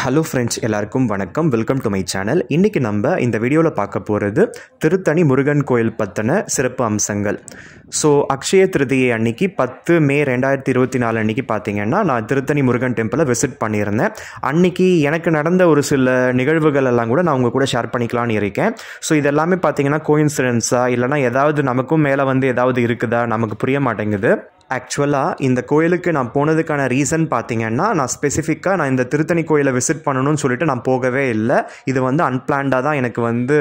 Hello friends, எல்லாருக்கும் வணக்கம். Welcome to my channel. இன்றைக்கி நம்ம இந்த வீடியோவில் பார்க்க போகிறது திருத்தணி முருகன் கோயில் பற்றின சிறப்பு அம்சங்கள். ஸோ அக்ஷய திருதியை அன்னைக்கு 10 மே 2024 அன்றைக்கி பார்த்தீங்கன்னா நான் திருத்தணி முருகன் டெம்பிளை விசிட் பண்ணியிருந்தேன். அன்றைக்கி எனக்கு நடந்த ஒரு சில நிகழ்வுகள் எல்லாம் கூட நான் உங்கள் கூட ஷேர் பண்ணிக்கலான்னு இருக்கேன். ஸோ இதெல்லாமே பார்த்தீங்கன்னா கோயின்சிடென்ஸா இல்லைனா ஏதாவது நமக்கும் மேலே வந்து ஏதாவது இருக்குதா நமக்கு புரிய மாட்டேங்குது. ஆக்சுவலாக இந்த கோயிலுக்கு நான் போனதுக்கான ரீசன் பார்த்தீங்கன்னா, நான் ஸ்பெசிஃபிக்காக நான் இந்த திருத்தணி கோயிலை விசிட் பண்ணணும்னு சொல்லிட்டு நான் போகவே இல்லை. இது வந்து அன்பிளான்டாக தான் எனக்கு வந்து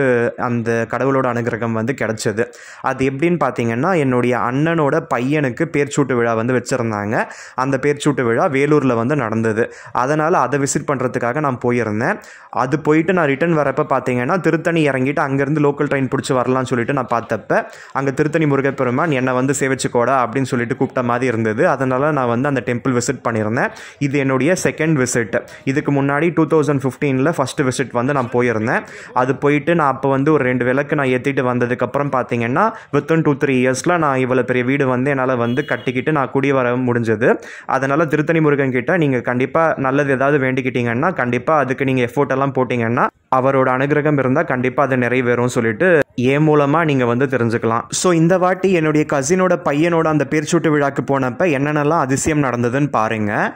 அந்த கடவுளோட அனுகிரகம் வந்து கிடச்சிது. அது எப்படின்னு பார்த்தீங்கன்னா, என்னுடைய அண்ணனோட பையனுக்கு பேர்ச்சூட்டு விழா வந்து வச்சுருந்தாங்க. அந்த பேர்ச்சூட்டு விழா வேலூரில் வந்து நடந்தது. அதனால் அதை விசிட் பண்ணுறதுக்காக நான் போயிருந்தேன். அது போயிட்டு நான் ரிட்டன் வரப்போ பார்த்தீங்கன்னா, திருத்தணி இறங்கிட்டு அங்கேருந்து லோக்கல் ட்ரெயின் பிடிச்சி வரலான்னு சொல்லிட்டு நான் பார்த்தப்ப அங்கே திருத்தணி முருகப்பெருமான் என்னை வந்து சேவிச்சுக்கோடா அப்படின்னு சொல்லிட்டு கூப்பிட்ட மாதிரி இருந்தது. அதனால் நான் வந்து அந்த டெம்பிள் விசிட் பண்ணியிருந்தேன். இது என்னுடைய செகண்ட் விசிட். இதுக்கு முன்னாடி 2015 ஃபஸ்ட்டு விசிட் வந்து நான் போயிருந்தேன். அது போயிட்டு நான் அப்போ வந்து ஒரு 2 விளக்கு நான் ஏற்றிட்டு வந்ததுக்கப்புறம் பார்த்தீங்கன்னா வித்தின் 2-3 இயர்ஸில் நான் இவ்வளோ பெரிய வீடு வந்து என்னால் வந்து கட்டிக்கிட்டு நான் குடி வர முடிஞ்சது. அதனால் திருத்தணி முருகன் கிட்ட நீங்கள் கண்டிப்பாக நல்லது ஏதாவது வேண்டிக்கிட்டீங்கன்னா கண்டிப்பாக அதுக்கு நீங்கள் எஃபோர்ட் எல்லாம் போட்டிங்கன்னா அவரோட அனுகிரகம் இருந்தால் கண்டிப்பாக அது நிறைவேறும் சொல்லிட்டு என் மூலமாக நீங்கள் வந்து தெரிஞ்சுக்கலாம். ஸோ இந்த வாட்டி என்னுடைய கசினோட பையனோட அந்த பேர்ச்சூட்டு விழாக்கு போனப்போ என்னென்னலாம் அதிசயம் நடந்ததுன்னு பாருங்கள்.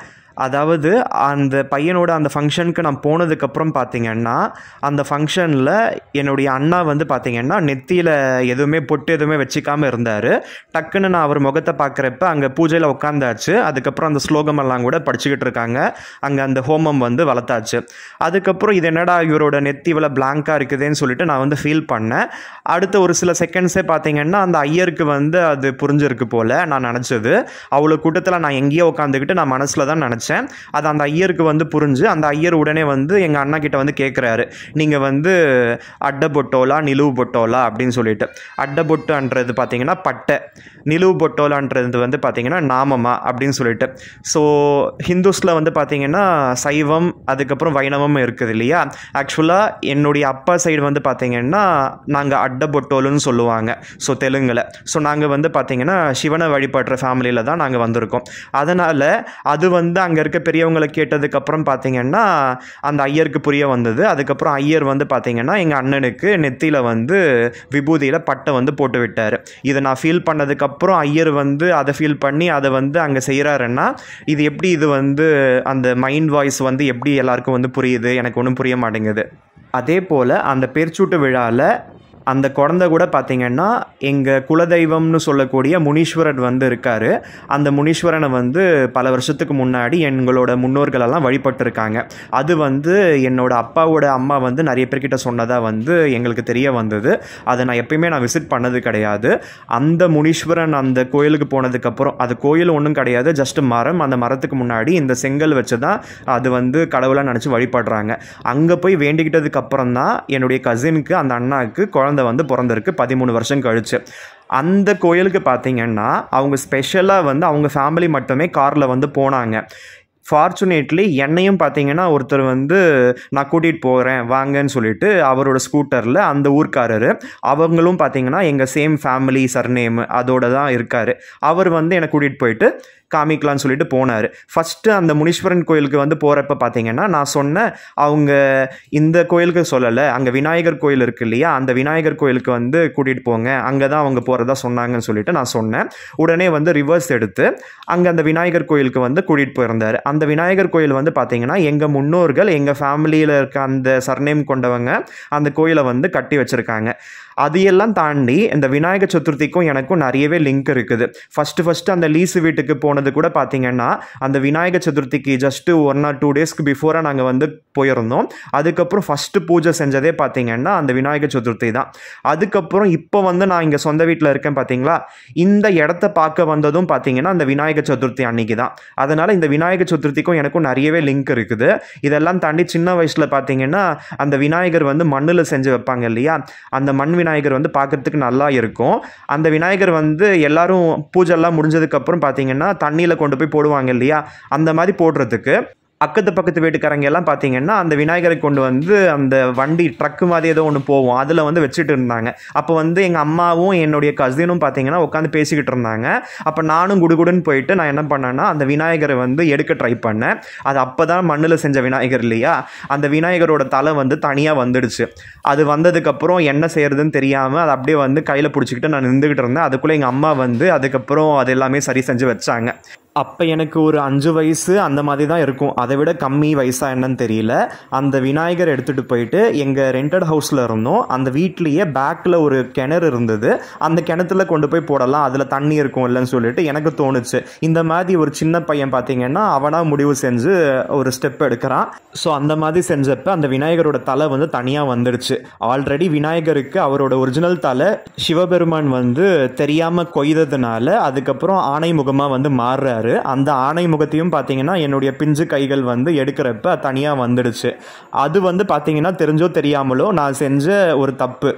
அதாவது அந்த பையனோட அந்த ஃபங்க்ஷனுக்கு நான் போனதுக்கப்புறம் பார்த்தீங்கன்னா, அந்த ஃபங்க்ஷனில் என்னுடைய அண்ணா வந்து பார்த்தீங்கன்னா நெத்தியில் எதுவுமே பொட்டு எதுவுமே வச்சிக்காமல் இருந்தார். டக்குன்னு நான் அவர் முகத்தை பார்க்குறப்ப அங்கே பூஜையில் உட்காந்தாச்சு. அதுக்கப்புறம் அந்த ஸ்லோகமெல்லாம் கூட படிச்சுக்கிட்டு இருக்காங்க. அங்கே அந்த ஹோமம் வந்து வளர்த்தாச்சு. அதுக்கப்புறம் இது என்னடா இவரோட நெத்தி இவ்வளோ பிளாங்காக இருக்குதுன்னு சொல்லிட்டு நான் வந்து ஃபீல் பண்ணேன். அடுத்த ஒரு சில செகண்ட்ஸே பார்த்தீங்கன்னா அந்த ஐயருக்கு வந்து அது புரிஞ்சிருக்கு போல் நான் நினச்சது. அவ்வளோ கூட்டத்தில் நான் எங்கேயோ உட்காந்துக்கிட்டு நான் மனசில் தான் நினச்சேன். அது அந்த ஐயருக்கு வந்து புரிஞ்சு அந்த ஐயர் உடனே வந்து எங்கள் அண்ணா கிட்ட வந்து கேட்குறாரு, நீங்கள் வந்து அட்டை பொட்டோலா நிலுவு பொட்டோலா அப்படின்னு சொல்லிட்டு. அட்டை பொட்டுன்றது பார்த்தீங்கன்னா பட்டை, நிலுவு பொட்டோலான்றது வந்து பார்த்தீங்கன்னா நாமமா அப்படின்னு சொல்லிட்டு. ஸோ ஹிந்துஸில் வந்து பார்த்தீங்கன்னா சைவம் அதுக்கப்புறம் வைணவம் இருக்குது இல்லையா. ஆக்சுவலாக என்னுடைய அப்பா சைடு வந்து பார்த்தீங்கன்னா நாங்கள் அட்டை பொட்டோலுன்னு சொல்லுவாங்க. ஸோ தெலுங்கில். ஸோ நாங்கள் வந்து பார்த்தீங்கன்னா சிவனை வழிபடுற ஃபேமிலியில் தான் நாங்கள் வந்திருக்கோம். அதனால் அது வந்து அங்கே இருக்க பெரியவங்களை கேட்டதுக்கப்புறம் பார்த்தீங்கன்னா அந்த ஐயருக்கு புரிய வந்தது. அதுக்கப்புறம் ஐயர் வந்து பார்த்தீங்கன்னா எங்கள் அண்ணனுக்கு நெத்தியில் வந்து விபூதியில் பட்டை வந்து போட்டு விட்டார். இதை நான் ஃபீல் பண்ணதுக்கப்புறம் ஐயர் வந்து அதை ஃபீல் பண்ணி அதை வந்து அங்கே செய்கிறாருன்னா இது எப்படி இது வந்து அந்த மைண்ட் வாய்ஸ் வந்து எப்படி எல்லாருக்கும் வந்து புரியுது, எனக்கு ஒன்றும் புரிய மாட்டேங்குது. அதே போல் அந்த பேர்ச்சூட்டு விழாவில் அந்த குழந்தை கூட பார்த்திங்கன்னா எங்கள் குலதெய்வம்னு சொல்லக்கூடிய முனீஸ்வரர் வந்து இருக்கார். அந்த முனீஸ்வரனை வந்து பல வருஷத்துக்கு முன்னாடி எங்களோட முன்னோர்களெல்லாம் வழிபட்டுருக்காங்க. அது வந்து என்னோட அப்பாவோட அம்மா வந்து நிறைய பேர்கிட்ட சொன்னதாக வந்து எங்களுக்கு தெரிய வந்தது. அதை நான் எப்பயுமே நான் விசிட் பண்ணது கிடையாது. அந்த முனீஸ்வரன் அந்த கோயிலுக்கு போனதுக்கப்புறம், அது கோயில் ஒன்றும் கிடையாது, ஜஸ்ட் மரம். அந்த மரத்துக்கு முன்னாடி இந்த செங்கல் வச்சு தான் அது வந்து கடவுளாக நினச்சி வழிபடுறாங்க. அங்கே போய் வேண்டிக்கிட்டதுக்கப்புறம் தான் என்னுடைய கசினுக்கு அந்த அண்ணாவுக்கு குழந்தை வந்து பிறந்திருக்கு 13 வருஷம் கழிச்சு. அந்த கோயிலுக்கு பார்த்தீங்கன்னா அவங்க ஸ்பெஷலாக வந்து அவங்க ஃபேமிலி மட்டுமே காரில் வந்து போனாங்க. ஃபார்ச்சுனேட்லி என்னையும் பார்த்தீங்கன்னா ஒருத்தர் வந்து நான் கூட்டிகிட்டு போகிறேன் வாங்கன்னு சொல்லிட்டு அவரோட ஸ்கூட்டரில் அந்த ஊர்க்காரர், அவங்களும் பார்த்தீங்கன்னா எங்கள் சேம் ஃபேமிலி சர்நேம் அதோட தான் இருக்கார். அவர் வந்து என்னை கூட்டிகிட்டு போயிட்டு காமிக்கலான்னு சொல்லிட்டு போனார். ஃபஸ்ட்டு அந்த முனீஸ்வரன் கோயிலுக்கு வந்து போகிறப்ப பார்த்தீங்கன்னா நான் சொன்னேன், அவங்க இந்த கோயிலுக்கு சொல்லலை, அங்கே விநாயகர் கோயில் இருக்குது இல்லையா, அந்த விநாயகர் கோயிலுக்கு வந்து கூட்டிகிட்டு போங்க, அங்கே தான் அவங்க போகிறதா சொன்னாங்கன்னு சொல்லிட்டு நான் சொன்னேன். உடனே வந்து ரிவர்ஸ் எடுத்து அங்கே அந்த விநாயகர் கோயிலுக்கு வந்து கூட்டிகிட்டு போயிருந்தார். அந்த விநாயகர் கோயில் வந்து பார்த்தீங்கன்னா எங்கள் முன்னோர்கள் எங்கள் ஃபேமிலியில் இருக்க அந்த சர்நேம் கொண்டவங்க அந்த கோயிலை வந்து கட்டி வச்சுருக்காங்க. அதையெல்லாம் தாண்டி இந்த விநாயகர் சதுர்த்திக்கும் எனக்கும் நிறையவே லிங்க் இருக்குது. ஃபஸ்ட்டு அந்த லீஸு வீட்டுக்கு போனது கூட பார்த்தீங்கன்னா அந்த விநாயகர் சதுர்த்திக்கு ஜஸ்ட்டு 1 or 2 டேஸ்க்கு பிஃபோராக நாங்கள் வந்து போயிருந்தோம். அதுக்கப்புறம் ஃபஸ்ட்டு பூஜை செஞ்சதே பார்த்தீங்கன்னா அந்த விநாயகர் சதுர்த்தி தான். அதுக்கப்புறம் இப்போ வந்து நான் இங்கே சொந்த வீட்டில் இருக்கேன் பார்த்தீங்களா, இந்த இடத்த பார்க்க வந்ததும் பார்த்தீங்கன்னா அந்த விநாயகர் சதுர்த்தி அன்னைக்கு தான். அதனால் இந்த விநாயகர் சதுர்த்திக்கும் எனக்கும் நிறையவே லிங்க் இருக்குது. இதெல்லாம் தாண்டி சின்ன வயசில் பார்த்தீங்கன்னா அந்த விநாயகர் வந்து மண்ணில் செஞ்சு வைப்பாங்க இல்லையா, அந்த மண் விநாயகர் வந்து பார்க்கறதுக்கு நல்லா இருக்கும். அந்த விநாயகர் வந்து எல்லாரும் பூஜைலாம் முடிஞ்சதுக்கப்புறம் பார்த்தீங்கன்னா தண்ணியில் கொண்டு போய் போடுவாங்க இல்லையா, அந்த மாதிரி போடுறதுக்கு அக்கத்து பக்கத்து வீட்டுக்காரங்க எல்லாம் பார்த்தீங்கன்னா அந்த விநாயகரை கொண்டு வந்து அந்த வண்டி ட்ரக்கு மாதிரி ஏதோ ஒன்று போவோம் அதில் வந்து வச்சுட்டு இருந்தாங்க. அப்போ வந்து எங்கள் அம்மாவும் என்னுடைய கசினும் பார்த்தீங்கன்னா உட்காந்து பேசிக்கிட்டு இருந்தாங்க. அப்போ நானும் குடுகுடுன்னு போயிட்டு நான் என்ன பண்ணேன்னா அந்த விநாயகரை வந்து எடுக்க ட்ரை பண்ணேன். அது அப்போ தான் மண்ணில் செஞ்ச விநாயகர் இல்லையா, அந்த விநாயகரோட தலை வந்து தனியாக வந்துடுச்சு. அது வந்ததுக்கப்புறம் என்ன செய்யறதுன்னு தெரியாமல் அதை அப்படியே வந்து கையில் பிடிச்சிக்கிட்டு நான் நின்றுக்கிட்டு இருந்தேன். அதுக்குள்ளே எங்கள் அம்மா வந்து அதுக்கப்புறம் அது எல்லாமே சரி செஞ்சு வச்சாங்க. அப்போ எனக்கு ஒரு 5 வயசு அந்த மாதிரி தான் இருக்கும், அதை விட கம்மி வயசாக என்னன்னு தெரியல. அந்த விநாயகர் எடுத்துகிட்டு போயிட்டு எங்கள் ரெண்டட் ஹவுஸில் இருந்தோம். அந்த வீட்லேயே பேக்கில் ஒரு கிணறு இருந்தது, அந்த கிணத்துல கொண்டு போய் போடலாம், அதில் தண்ணி இருக்கும் இல்லைன்னு சொல்லிட்டு எனக்கு தோணுச்சு. இந்த மாதிரி ஒரு சின்ன பையன் பார்த்தீங்கன்னா அவனாக முடிவு செஞ்சு ஒரு ஸ்டெப் எடுக்கிறான். ஸோ அந்த மாதிரி செஞ்சப்போ அந்த விநாயகரோட தலை வந்து தனியாக வந்துடுச்சு. ஆல்ரெடி விநாயகருக்கு அவரோட ஒரிஜினல் தலை சிவபெருமான் வந்து தெரியாமல் கொய்ததுனால அதுக்கப்புறம் ஆணை முகமாக வந்து மாறுறாரு. அந்த ஆணை முகத்தையும் பார்த்தீங்கன்னா என்னுடைய பிஞ்சு கைகள் வந்து எடுக்கிறப்ப தனியாக வந்துடுச்சு. அது வந்து பார்த்தீங்கன்னா தெரிஞ்சோ தெரியாமலோ நான் செஞ்ச ஒரு தப்பு.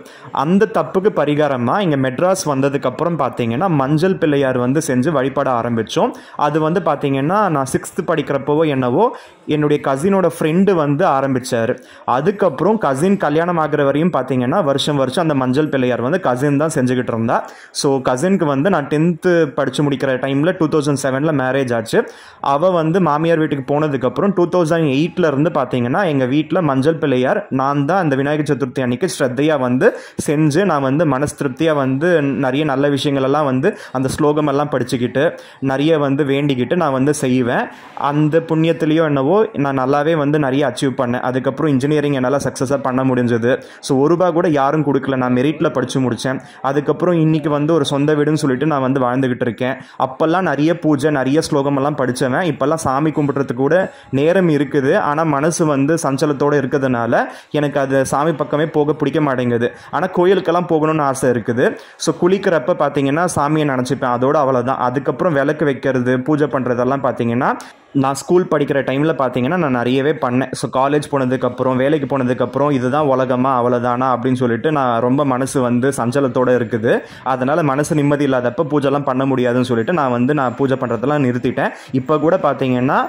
அந்த தப்புக்கு பரிகாரமாக இங்கே மெட்ராஸ் வந்ததுக்கப்புறம் பார்த்தீங்கன்னா மஞ்சள் பிள்ளையார் வந்து செஞ்சு வழிபட ஆரம்பித்தோம். அது வந்து பார்த்தீங்கன்னா நான் 6th படிக்கிறப்பவோ என்னவோ என்னுடைய கசினோட ஃப்ரெண்டு வந்து ஆரம்பித்தார். அதுக்கப்புறம் கசின் கல்யாணம் ஆகிற வரையும் பார்த்தீங்கன்னா வருஷம் வருஷம் அந்த மஞ்சள் பிள்ளையார் வந்து கசின் தான் செஞ்சுக்கிட்டு இருந்தா. ஸோ கசினுக்கு வந்து நான் 10th படித்து முடிக்கிற டைமில் 2007 மேரேஜ் ஆச்சு. அவள் வந்து மாமியார் வீட்டுக்கு போனதுக்கப்புறம் 2008 இருந்து பார்த்தீங்கன்னா எங்கள் வீட்டில் மஞ்சள் பிள்ளையார் நான் தான் அந்த விநாயகர் சதுர்த்தி அன்னைக்கு ஸ்ரத்தையாக வந்து செஞ்சு நான் வந்து மனசு திருப்தியாக வந்து நிறைய நல்ல விஷயங்கள் எல்லாம் வந்து அந்த ஸ்லோகம் எல்லாம் படிச்சுக்கிட்டு நிறைய வந்து வேண்டிக்கிட்டு நான் வந்து செய்வேன். அந்த புண்ணியத்துலேயோ என்னவோ நான் நல்லாவே வந்து நிறைய அச்சீவ் பண்ணேன். அதுக்கப்புறம் இன்ஜினியரிங் என்னால் சக்ஸஸாக பண்ண முடிஞ்சது. ஸோ ₹1 கூட யாரும் கொடுக்கல, நான் மெரிட்டில் படித்து முடித்தேன். அதுக்கப்புறம் இன்றைக்கி வந்து ஒரு சொந்த வீடுன்னு சொல்லிட்டு நான் வந்து வாழ்ந்துக்கிட்டு இருக்கேன். அப்போல்லாம் நிறைய பூஜை நிறைய ஸ்லோகமெல்லாம் படித்தவன். இப்போல்லாம் சாமி கும்பிட்றதுக்கு கூட நேரம் இருக்குது, ஆனால் மனசு வந்து சஞ்சலத்தோடு இருக்கிறதுனால எனக்கு அது சாமி பக்கமே போக பிடிக்க மாட்டேங்குது. ஆனால் கோயிலுக்கெல்லாம் போகணும்னு ஆசை இருக்குது. ஸோ குளிக்கிறப்ப பார்த்தீங்கன்னா சாமியை நினச்சிப்பேன், அதோடு அவ்வளோதான். அதுக்கப்புறம் விளக்கு வைக்கிறது பூஜை பண்ணுறதெல்லாம் பார்த்தீங்கன்னா நான் ஸ்கூல் படிக்கிற டைமில் பார்த்தீங்கன்னா நான் நிறையவே பண்ணேன். ஸோ காலேஜ் போனதுக்கப்புறம் வேலைக்கு போனதுக்கப்புறம் இதுதான் உலகமா அவ்வளோதானா அப்படின்னு சொல்லிட்டு நான் ரொம்ப மனசு வந்து சஞ்சலத்தோடு இருக்குது. அதனால் மனசு நிம்மதி இல்லாதப்போ பூஜைலாம் பண்ண முடியாதுன்னு சொல்லிட்டு நான் பூஜை பண்ணுறதெல்லாம் நிறுத்திட்டேன். இப்போ கூட பார்த்தீங்கன்னா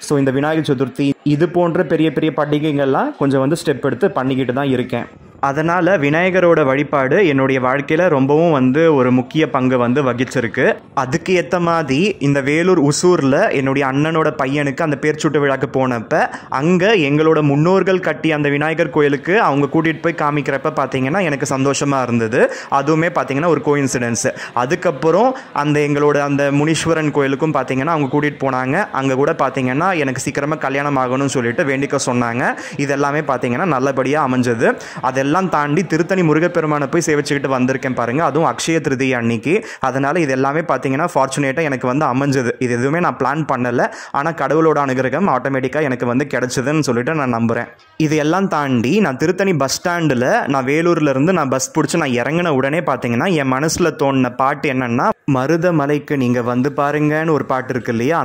ஸோ இந்த விநாயகர் சதுர்த்தி இது போன்ற பெரிய பெரிய பண்டிகைகள்லாம் கொஞ்சம் வந்து ஸ்டெப் எடுத்து பண்ணிக்கிட்டு தான் இருக்கேன். அதனால் விநாயகரோட வழிபாடு என்னுடைய வாழ்க்கையில் ரொம்பவும் வந்து ஒரு முக்கிய பங்கு வந்து வகிச்சிருக்கு. அதுக்கு ஏற்ற மாதிரி இந்த வேலூர் உசூரில் என்னுடைய அண்ணனோட பையனுக்கு அந்த பேர்ச்சூட்டு விழாக்கு போனப்போ அங்கே எங்களோட முன்னோர்கள் கட்டி அந்த விநாயகர் கோயிலுக்கு அவங்க கூட்டிகிட்டு போய் காமிக்கிறப்ப பார்த்தீங்கன்னா எனக்கு சந்தோஷமாக இருந்தது. அதுவுமே பார்த்தீங்கன்னா ஒரு கோஇன்சிடென்ஸ். அதுக்கப்புறம் அந்த எங்களோட அந்த முனீஸ்வரன் கோயிலுக்கும் பார்த்தீங்கன்னா அவங்க கூட்டிகிட்டு போனாங்க. அங்கே கூட பார்த்தீங்கன்னா எனக்கு சீக்கிரமாக கல்யாணம் ஆகணும்னு சொல்லிட்டு வேண்டிக்க சொன்னாங்க. இதெல்லாமே பார்த்தீங்கன்னா நல்லபடியாக அமைஞ்சது. அதெல்லாம் தாண்டி திருத்தணி முருகப்பெருமானை போய் சேவிச்சுக்கிட்டு வந்திருக்கேன் பாருங்கள், அதுவும் அக்ஷய திருதியை அன்னைக்கு. அதனால் இது எல்லாமே பார்த்தீங்கன்னா ஃபார்ச்சுனேட்டாக எனக்கு வந்து அமைஞ்சது. இது எதுவுமே நான் பிளான் பண்ணலை, ஆனால் கடவுளோட அனுகிரகம் ஆட்டோமேட்டிக்காக எனக்கு வந்து கிடைச்சதுன்னு சொல்லிட்டு நான் நம்புகிறேன். இது எல்லாம் தாண்டி நான் திருத்தணி பஸ் ஸ்டாண்டில் நான் வேலூர்லேருந்து நான் பஸ் பிடிச்சி நான் இறங்கின உடனே பார்த்தீங்கன்னா என் மனசில் தோணின பாட்டு என்னென்னா மருதமலைக்கு நீங்கள் வந்து பாருங்கன்னு ஒரு பாட்டு இருக்கு இல்லையா,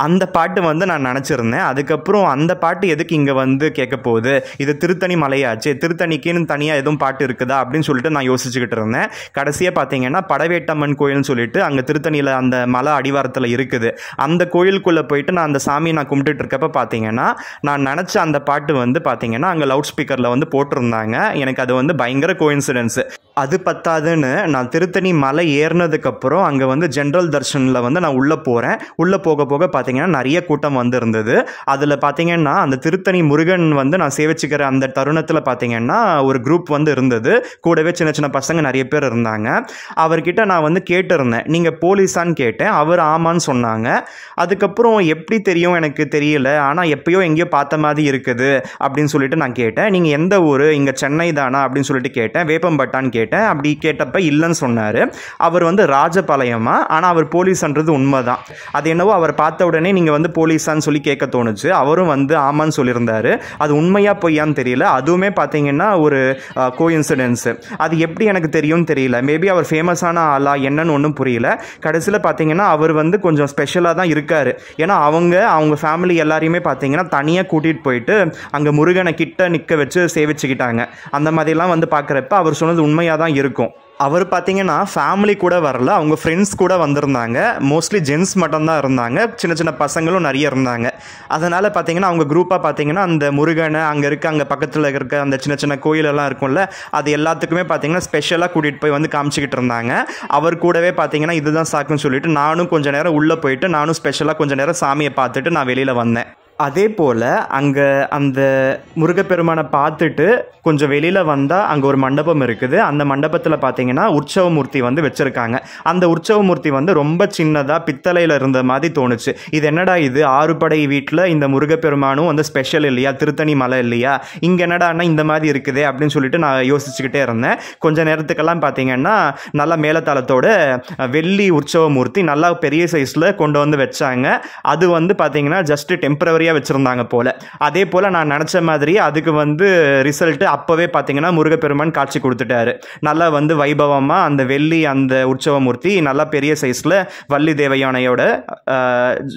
அந்த பாட்டு வந்து நான் நினச்சிருந்தேன். அதுக்கப்புறம் அந்த பாட்டு எதுக்கு இங்கே வந்து கேட்க போகுது, இது திருத்தணி மலையாச்சு, திருத்தணிக்குன்னு தனியாக எதுவும் பாட்டு இருக்குதா அப்படின்னு சொல்லிட்டு நான் யோசிச்சுக்கிட்டு இருந்தேன். கடைசியாக பார்த்தீங்கன்னா படவேட்டம்மன் கோயில்னு சொல்லிட்டு அங்கே திருத்தணியில் அந்த மலை அடிவாரத்தில் இருக்குது. அந்த கோயிலுக்குள்ளே போயிட்டு நான் அந்த சாமியை நான் கும்பிட்டுட்டு இருக்கப்ப பார்த்தீங்கன்னா நான் நினச்ச அந்த பாட்டு வந்து பார்த்தீங்கன்னா அங்கே லவுட் ஸ்பீக்கரில் வந்து போட்டிருந்தாங்க. எனக்கு அது வந்து பயங்கர கோஇன்சிடென்ஸ். அது பத்தாதுன்னு நான் திருத்தணி மலை ஏறினதுக்கப்புறம் அங்கே வந்து ஜென்ரல் தர்ஷனில் வந்து நான் உள்ளே போகிறேன். உள்ளே போக போக பார்த்தீங்கன்னா நிறைய கூட்டம் வந்து இருந்தது. அதில் பார்த்தீங்கன்னா அந்த திருத்தணி முருகன் வந்து நான் சேவிச்சுக்கிற அந்த தருணத்தில் பார்த்தீங்கன்னா ஒரு குரூப் வந்து இருந்தது. கூடவே சின்ன சின்ன பசங்க நிறைய பேர் இருந்தாங்க. அவர்கிட்ட நான் வந்து கேட்டிருந்தேன், நீங்கள் போலீஸான்னு கேட்டேன். அவர் ஆமான்னு சொன்னாங்க. அதுக்கப்புறம் எப்படி தெரியும் எனக்கு தெரியல, ஆனால் எப்பயோ எங்கேயோ பார்த்த மாதிரி இருக்குது அப்படின்னு சொல்லிட்டு நான் கேட்டேன். நீங்கள் எந்த ஊர், இங்கே சென்னை தானா அப்படின்னு சொல்லிட்டு கேட்டேன். வேப்பம்பட்டான்னு கேட்டேன். அப்படி கேட்டப்ப இல்லைன்னு சொன்னார். அவர் வந்து ராஜபாளையமா, ஆனால் அவர் போலீஸ்ன்றது உண்மைதான். அது என்னவோ அவர் பார்த்த உடனே நீங்கள் வந்து போலீஸான்னு சொல்லி கேட்க தோணுச்சு. அவரும் வந்து ஆமான்னு சொல்லியிருந்தார். அது உண்மையா பொய்யான்னு தெரியல. அதுவுமே பார்த்தீங்கன்னா ஒரு கோஇன்சிடென்ஸ். அது எப்படி எனக்கு தெரியும்னு தெரியல. மேபி அவர் ஃபேமஸான ஆளா என்னன்னு ஒன்றும் புரியல. கடைசியில் பார்த்தீங்கன்னா அவர் வந்து கொஞ்சம் ஸ்பெஷலாக தான் இருக்கார். ஏன்னா அவங்க ஃபேமிலி எல்லாரையுமே பார்த்தீங்கன்னா தனியாக கூட்டிகிட்டு போயிட்டு அங்கே முருகனை கிட்ட நிற்க வச்சு சேவிச்சுக்கிட்டாங்க. அந்த மாதிரிலாம் வந்து பார்க்குறப்ப அவர் சொன்னது உண்மையாக தான் இருக்கும். அவர் பார்த்தீங்கன்னா ஃபேமிலி கூட வரல, அவங்க ஃப்ரெண்ட்ஸ் கூட வந்திருந்தாங்க. மோஸ்ட்லி ஜென்ஸ் மட்டும்தான் இருந்தாங்க, சின்ன சின்ன பசங்களும் நிறைய இருந்தாங்க. அதனால் பார்த்தீங்கன்னா அவங்க குரூப்பாக பார்த்தீங்கன்னா அந்த முருகனை அங்கே பக்கத்தில் இருக்க அந்த சின்ன சின்ன கோயிலெல்லாம் இருக்கும்ல, அது எல்லாத்துக்குமே பார்த்தீங்கன்னா ஸ்பெஷலாக கூட்டிகிட்டு போய் வந்து காமிச்சிக்கிட்டு இருந்தாங்க. அவர் கூடவே பார்த்தீங்கன்னா இதுதான் சாக்குன்னு சொல்லிட்டு நானும் கொஞ்சம் நேரம் உள்ளே போயிட்டு நானும் ஸ்பெஷலாக கொஞ்சம் நேரம் சாமியை பார்த்துட்டு நான் வெளியில் வந்தேன். அதே போல் அங்கே அந்த முருகப்பெருமானை பார்த்துட்டு கொஞ்சம் வெளியில் வந்தால் அங்கே ஒரு மண்டபம் இருக்குது. அந்த மண்டபத்தில் பார்த்தீங்கன்னா உற்சவமூர்த்தி வந்து வச்சுருக்காங்க. அந்த உற்சவமூர்த்தி வந்து ரொம்ப சின்னதாக பித்தளையில் இருந்த மாதிரி தோணுச்சு. இது என்னடா இது, ஆறுபடை வீட்டில் இந்த முருகப்பெருமானும் வந்து ஸ்பெஷல் இல்லையா, திருத்தணி மலை இல்லையா, இங்கே என்னடான்னா இந்த மாதிரி இருக்குதே அப்படின்னு சொல்லிட்டு நான் யோசிச்சுக்கிட்டே இருந்தேன். கொஞ்ச நேரத்துக்கெல்லாம் பார்த்தீங்கன்னா நல்லா மேலத்தாளத்தோட வெள்ளி உற்சவமூர்த்தி நல்லா பெரிய சைஸில் கொண்டு வந்து வச்சாங்க. அது வந்து பார்த்தீங்கன்னா ஜஸ்ட் டெம்பரவரியாக வச்சிருந்தாங்க போல. அதே போல நான் நினைச்ச மாதிரி அதுக்கு வந்து ரிசல்ட் அப்பவே பாத்தீங்கன்னா முருகப்பெருமான் காட்சி கொடுத்துட்டாரு. நல்லா வந்து வைபவமா அந்த வெள்ளி அந்த உற்சவமூர்த்தி நல்லா பெரிய சைஸ்ல வள்ளி தேவயானையோட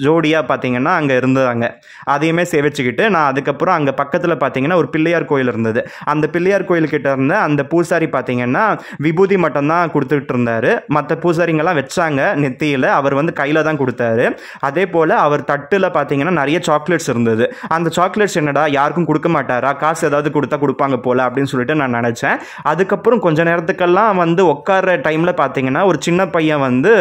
ஜோடியா பாத்தீங்கன்னா அங்க இருந்தாங்க. அதையுமே சேவிச்சுக்கிட்டு நான் அதுக்கப்புறம் அங்க பக்கத்துல பாத்தீங்கன்னா ஒரு பிள்ளையார் கோயில் இருந்தது. அந்த பிள்ளையார் கோயில் கிட்ட இருந்த அந்த பூசாரி பாத்தீங்கன்னா விபூதி மட்டும் தான் கொடுத்துட்டு இருந்தாரு. மற்ற பூசாரிங்கெல்லாம் வச்சாங்க நெத்தியில, அவர் வந்து கையில தான் கொடுத்தாரு. அதே போல அவர் தட்டுல பாத்தீங்கன்னா நிறைய சாக்லேட்ஸ் இருந்தது. அந்த சாக்லேட்ஸ் என்னடா யாருக்கும் கொடுக்க மாட்டாரா, காசு ஏதாவது கொடுத்தா கொடுப்பாங்க போல அப்படின்னு சொல்லிட்டு நான் நினைச்சேன். அதுக்கப்புறம் கொஞ்ச நேரத்துக்கெல்லாம் வந்து உட்கார்ற டைம்ல பாத்தீங்கன்னா ஒரு சின்ன பையன் வந்து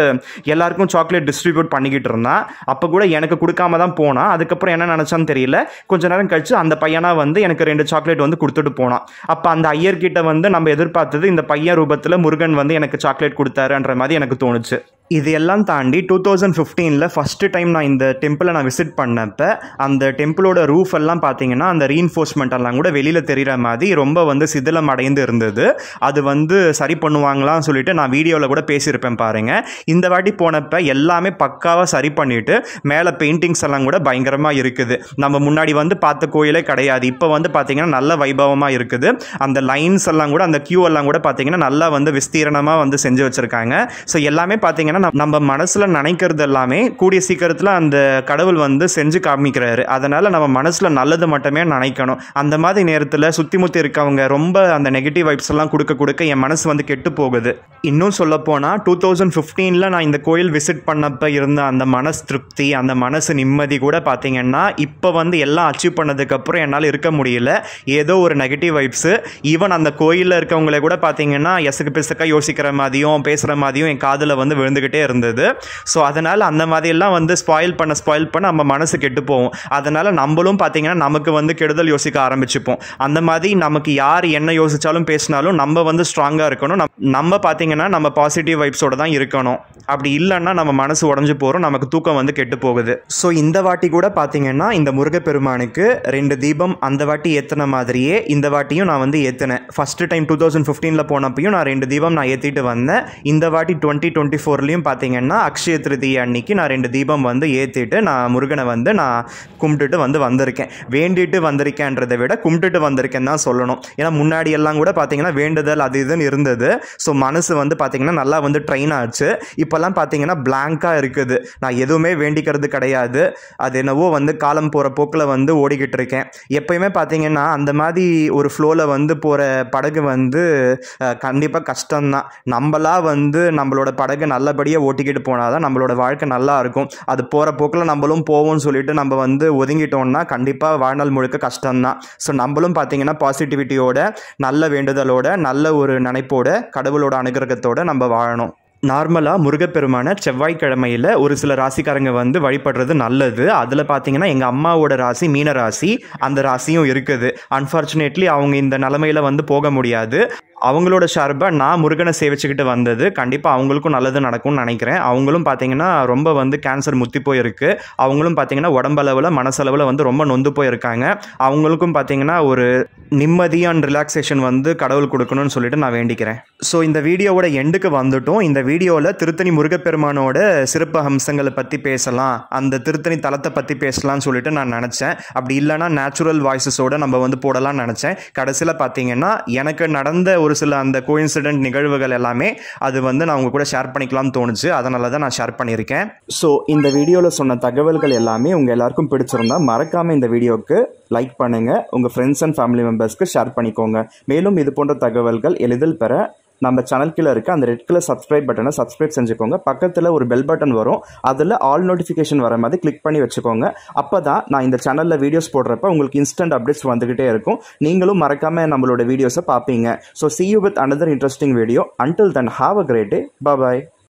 எல்லாருக்கும் சாக்லேட் டிஸ்ட்ரிபியூட் பண்ணிக்கிட்டு இருந்தான். அப்ப கூட எனக்கு கொடுக்காம தான் போனான். அதுக்கப்புறம் என்ன நினைச்சான்னு தெரியல, கொஞ்ச நேரம் கழிச்சு அந்த பையனா வந்து எனக்கு 2 சாக்லேட் வந்து கொடுத்துட்டு போனான். அப்ப அந்த ஐயர்கிட்ட வந்து நம்ம எதிர்பார்த்தது இந்த பையன் ரூபத்துல முருகன் வந்து எனக்கு சாக்லேட் கொடுத்தாருன்ற மாதிரி எனக்கு தோணுச்சு. இது எல்லாம் தாண்டி 2015 ஃபர்ஸ்ட் டைம் நான் இந்த டெம்பிளை நான் விசிட் பண்ணப்ப அந்த டெம்பிளோட ரூஃப் எல்லாம் பார்த்தீங்கன்னா அந்த ரீஇன்ஃபோர்ஸ்மெண்ட் எல்லாம் கூட வெளியில் தெரிகிற மாதிரி ரொம்ப வந்து சிதிலம் அடைந்து இருந்தது. அது வந்து சரி பண்ணுவாங்களான்னு சொல்லிட்டு நான் வீடியோவில் கூட பேசியிருப்பேன் பாருங்க. இந்த வாட்டி போனப்ப எல்லாமே பக்காவாக சரி பண்ணிட்டு மேலே பெயிண்டிங்ஸ் எல்லாம் கூட பயங்கரமாக இருக்குது. நம்ம முன்னாடி வந்து பார்த்த கோயிலே கிடையாது. இப்போ வந்து பார்த்தீங்கன்னா நல்ல வைபவமாக இருக்குது. அந்த லைன்ஸ் எல்லாம் கூட அந்த கியூ எல்லாம் கூட பார்த்தீங்கன்னா நல்லா வந்து விஸ்தீரணமாக வந்து செஞ்சு வச்சுருக்காங்க. ஸோ எல்லாமே பார்த்தீங்கன்னா நம்ம மனசுல நினைக்கிறது எல்லாமே கூடிய சீக்கிரத்தில் அந்த கடவுள் வந்து செஞ்சு காமிக்கிறாரு. அதனால நம்ம மனசுல நல்லது மட்டுமே நினைக்கணும். அந்த மாதிரி நேரத்தில் சுத்தி முத்தி இருக்கவங்க ரொம்ப அந்த நெகட்டிவ் வைப்ஸ் எல்லாம் கொடுக்க என் மனசு வந்து கெட்டு போகுது. இன்னும் சொல்ல போனா 2015 நான் இந்த கோயில் விசிட் பண்ணப்ப இருந்த அந்த மனசு திருப்தி, அந்த மனசு நிம்மதி கூட பார்த்தீங்கன்னா இப்போ வந்து எல்லாம் அச்சீவ் பண்ணதுக்கு அப்புறம் என்னால் இருக்க முடியல. ஏதோ ஒரு நெகட்டிவ் வைப்ஸ், ஈவன் அந்த கோயிலில் இருக்கவங்களே கூட பார்த்தீங்கன்னா எசக்கு பிசக்கா யோசிக்கிற மாதிரியும் பேசுகிற மாதிரியும் என் காதில் வந்து விழுந்துக்கிட்டே இருந்தது. ஸோ அதனால் அந்த மாதிரியெல்லாம் வந்து ஸ்பாயில் பண்ண நம்ம மனசு கெட்டு போகும். அதனால் நம்மளும் பார்த்தீங்கன்னா நமக்கு வந்து கெடுதல் யோசிக்க ஆரம்பிச்சுப்போம். அந்த மாதிரி நமக்கு யார் என்ன யோசித்தாலும் பேசினாலும் நம்ம வந்து ஸ்ட்ராங்காக இருக்கணும். நம்ம பார்த்தீங்கன்னா நம்ம பாசிட்டிவ் வைப்ஸோட தான் இருக்கணும். அப்படி இல்லைன்னா நம்ம மனசு உடஞ்சி போகிறோம், நமக்கு தூக்கம் வந்து கெட்டு போகுது. ஸோ இந்த வாட்டி கூட பார்த்தீங்கன்னா இந்த முருகப்பெருமானுக்கு 2 தீபம் அந்த வாட்டி ஏற்றின மாதிரியே இந்த வாட்டியும் நான் வந்து ஏற்றினேன். ஃபஸ்ட்டு டைம் 2015 போனப்பையும் நான் 2 தீபம் நான் ஏற்றிட்டு வந்தேன். இந்த வாட்டி 2024 பார்த்தீங்கன்னா அக்ஷய திருதியை அன்னைக்கு நான் 2 தீபம் வந்து ஏற்றிட்டு நான் முருகனை வந்து நான் கும்பிட்டுட்டு வந்து வந்திருக்கேன். வேண்டிட்டு வந்திருக்கேன்றதை விட கும்பிட்டுட்டு வந்திருக்கேன்னு தான் சொல்லணும். ஏன்னா முன்னாடி எல்லாம் கூட பார்த்தீங்கன்னா வேண்டுதல் அது இதுன்னு இருந்தது. ஸோ மனசு வந்து பார்த்தீங்கன்னா நல்லா வந்து ட்ரெயின் ஆச்சு. இப்போல்லாம் பார்த்தீங்கன்னா பிளாங்காக இருக்குது. நான் எதுவுமே வேண்டிக்கிறது கிடையாது. அது என்னவோ வந்து காலம் போகிற போக்கில் வந்து ஓடிக்கிட்டு இருக்கேன். எப்பயுமே பார்த்தீங்கன்னா அந்த மாதிரி ஒரு ஃப்ளோவில் வந்து போகிற படகு வந்து கண்டிப்பாக கஷ்டம்தான். நம்மளா வந்து நம்மளோட படகு நல்லபடியாக ஓட்டிக்கிட்டு போனால் தான் நம்மளோட வாழ்க்கை நல்லா இருக்கும். அது போகிற போக்கில் நம்மளும் போவோம்னு சொல்லிட்டு நம்ம வந்து ஒதுங்கிட்டோம்னா கண்டிப்பாக வாழ்நாள் முழுக்க கஷ்டம்தான். ஸோ நம்மளும் பார்த்தீங்கன்னா பாசிட்டிவிட்டியோட, நல்ல வேண்டுதலோட, நல்ல ஒரு நினைப்போட, கடவுளோட அனுகிரகத்தோட நம்ம வாழணும். நார்மலாக முருகப்பெருமான செவ்வாய்க்கிழமையில் ஒரு சில ராசிக்காரங்க வந்து வழிபடுறது நல்லது. அதில் பார்த்தீங்கன்னா எங்கள் அம்மாவோட ராசி மீன ராசி, அந்த ராசியும் இருக்குது. அன்ஃபார்ச்சுனேட்லி அவங்க இந்த நிலமையில் வந்து போக முடியாது. அவங்களோட சார்பாக நான் முருகனை சேவிச்சுக்கிட்டு வந்தது கண்டிப்பாக அவங்களுக்கும் நல்லது நடக்கும்னு நினைக்கிறேன். அவங்களும் பார்த்தீங்கன்னா ரொம்ப வந்து கேன்சர் முத்தி போயிருக்கு. அவங்களும் பார்த்தீங்கன்னா உடம்பளவில் மனசளவில் வந்து ரொம்ப நொந்து போயிருக்காங்க. அவங்களுக்கும் பார்த்தீங்கன்னா ஒரு நிம்மதி அண்ட் ரிலாக்ஸேஷன் வந்து கடவுள் கொடுக்கணும்னு சொல்லிட்டு நான் வேண்டிக்கிறேன். ஸோ இந்த வீடியோவோட எண்டுக்கு வந்துட்டோம். இந்த வீடியோவில் திருத்தணி முருகப்பெருமானோட சிறப்பு அம்சங்களை பற்றி பேசலாம், அந்த திருத்தணி தலத்தை பற்றி பேசலாம்னு சொல்லிட்டு நான் நினச்சேன். அப்படி இல்லைனா நேச்சுரல் வாய்ஸஸோடு நம்ம வந்து போடலாம்னு நினச்சேன். கடைசியில் பார்த்தீங்கன்னா எனக்கு நடந்த ஒரு சில அந்த கோஇன்சிடென்ட் நிகழ்வுகள் எல்லாமே அது வந்து நான் உங்க கூட ஷேர் பண்ணிக்கலாம்னு தோணுச்சு. அதனால தான் நான் ஷேர் பண்ணியிருக்கேன். ஸோ இந்த வீடியோவில் சொன்ன தகவல்கள் எல்லாமே உங்கள் எல்லாருக்கும் பிடிச்சிருந்தா மறக்காமல் இந்த வீடியோவுக்கு லைக் பண்ணுங்கள், உங்கள் ஃப்ரெண்ட்ஸ் அண்ட் ஃபேமிலி மெம்பர்ஸ்க்கு ஷேர் பண்ணிக்கோங்க. மேலும் இது போன்ற தகவல்கள் எளிதில் பெற நம்ம சேனல் கீழே இருக்க அந்த ரெட் கலர் சப்ஸ்கிரைப் பட்டனை சப்ஸ்கிரைப் செஞ்சுக்கோங்க. பக்கத்தில் ஒரு பெல் பட்டன் வரும், அதில் ஆல் நோட்டிஃபிகேஷன் வர மாதிரி கிளிக் பண்ணி வச்சுக்கோங்க. அப்போ தான் நான் இந்த சேனலில் வீடியோஸ் போடுறப்ப உங்களுக்கு இன்ஸ்டன்ட் அப்டேட்ஸ் வந்துகிட்டே இருக்கும். நீங்களும் மறக்காம நம்மளோட வீடியோஸை பார்ப்பீங்க. So see you with another interesting video. Until then, have a great day. Bye bye.